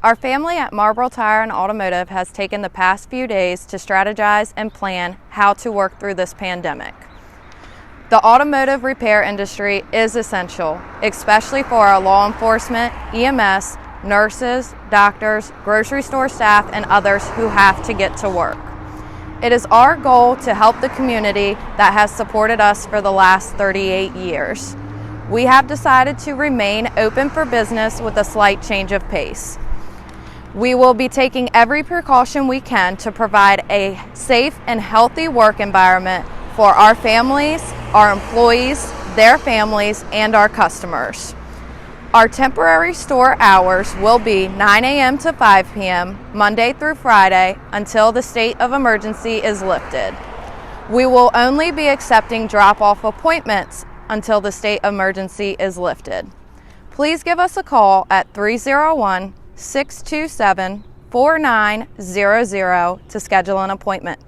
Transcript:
Our family at Marlboro Tire and Automotive has taken the past few days to strategize and plan how to work through this pandemic. The automotive repair industry is essential, especially for our law enforcement, EMS, nurses, doctors, grocery store staff, and others who have to get to work. It is our goal to help the community that has supported us for the last 38 years. We have decided to remain open for business with a slight change of pace. We will be taking every precaution we can to provide a safe and healthy work environment for our families, our employees, their families, and our customers. Our temporary store hours will be 9 a.m. to 5 p.m. Monday through Friday until the state of emergency is lifted. We will only be accepting drop-off appointments until the state of emergency is lifted. Please give us a call at 301-627-4900 to schedule an appointment.